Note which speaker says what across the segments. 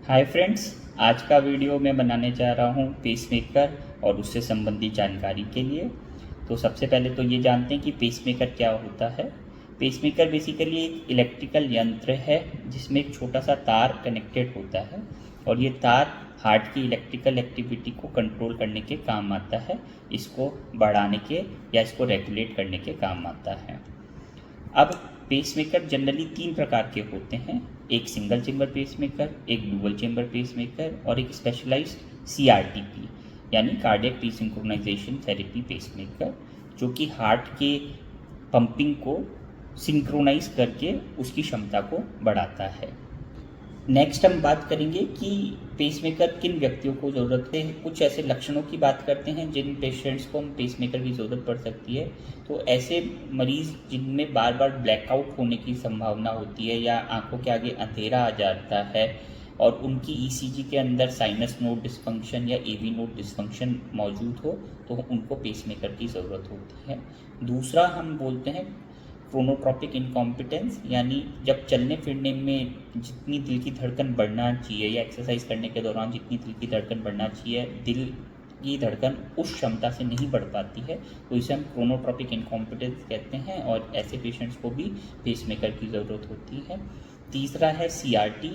Speaker 1: Hi friends, आज का video मैं बनाने जा रहा हूँ पेसमेकर और उससे संबंधित जानकारी के लिए। तो सबसे पहले तो ये जानते हैं कि पेसमेकर क्या होता है। पेसमेकर बेसिकली एक इलेक्ट्रिकल यंत्र है जिसमें एक छोटा सा तार कनेक्टेड होता है और ये तार हार्ट की इलेक्ट्रिकल एक्टिविटी को कंट्रोल करने के काम आता है, इसको बढ़ाने के या इसको रेगुलेट करने के काम आता है। अब पेसमेकर जनरली 3 प्रकार के होते हैं, एक सिंगल चेंबर पेसमेकर, एक डुअल चेंबर पेसमेकर और एक स्पेशलाइज्ड CRTP यानी कार्डियक रीसिंक्रोनाइजेशन थेरेपी पेसमेकर, जो कि हार्ट के पंपिंग को सिंक्रोनाइज करके उसकी क्षमता को बढ़ाता है। नेक्स्ट हम बात करेंगे कि पेसमेकर किन व्यक्तियों को ज़रूरत है। कुछ ऐसे लक्षणों की बात करते हैं जिन पेशेंट्स को हम पेसमेकर की ज़रूरत पड़ सकती है। तो ऐसे मरीज़ जिनमें बार बार ब्लैकआउट होने की संभावना होती है या आंखों के आगे अंधेरा आ जाता है और उनकी ECG के अंदर साइनस नोड डिस्फंक्शन या AV नोड डिस्फंक्शन मौजूद हो, तो उनको पेसमेकर की ज़रूरत होती है। दूसरा हम बोलते हैं क्रोनोट्रॉपिक इनकॉम्पिटेंस, यानी जब चलने फिरने में जितनी दिल की धड़कन बढ़ना चाहिए या एक्सरसाइज करने के दौरान जितनी दिल की धड़कन बढ़ना चाहिए, दिल की धड़कन उस क्षमता से नहीं बढ़ पाती है, तो इसे हम क्रोनोट्रॉपिक इनकॉम्पिटेंस कहते हैं और ऐसे पेशेंट्स को भी पेसमेकर की ज़रूरत होती है। तीसरा है CRT,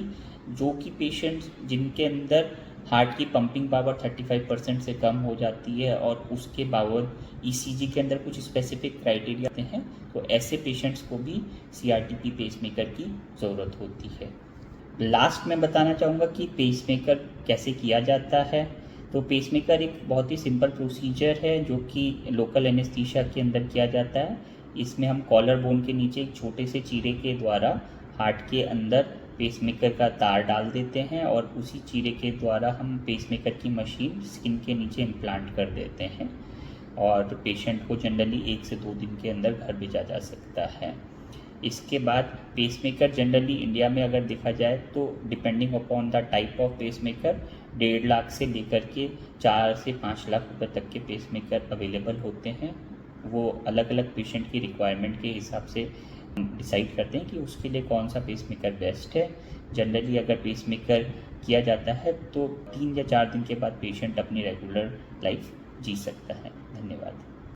Speaker 1: जो कि पेशेंट्स जिनके अंदर हार्ट की पंपिंग पावर 35% से कम हो जाती है और उसके बावजूद ECG के अंदर कुछ स्पेसिफिक क्राइटेरिया आते हैं, तो ऐसे पेशेंट्स को भी CRTP पेसमेकर की ज़रूरत होती है। लास्ट में बताना चाहूँगा कि पेसमेकर कैसे किया जाता है। तो पेसमेकर एक बहुत ही सिंपल प्रोसीजर है जो कि लोकल एनेस्थीसिया के अंदर किया जाता है। इसमें हम कॉलर बोन के नीचे एक छोटे से चीरे के द्वारा हार्ट के अंदर पेसमेकर का तार डाल देते हैं और उसी चीरे के द्वारा हम पेसमेकर की मशीन स्किन के नीचे इम्प्लांट कर देते हैं और पेशेंट को जनरली 1 से 2 दिन के अंदर घर भेजा जा सकता है। इसके बाद पेसमेकर जनरली इंडिया में अगर देखा जाए तो depending upon the type of pacemaker 1.5 lakh से लेकर के 4 से 5 लाख रुपए तक के पेसमेकर अवेलेबल होते हैं। वो अलग अलग पेशेंट की रिक्वायरमेंट के हिसाब से डिसाइड करते हैं कि उसके लिए कौन सा पेसमेकर बेस्ट है। जनरली अगर पेसमेकर किया जाता है तो 3 या 4 दिन के बाद पेशेंट अपनी रेगुलर लाइफ जी सकता है। धन्यवाद।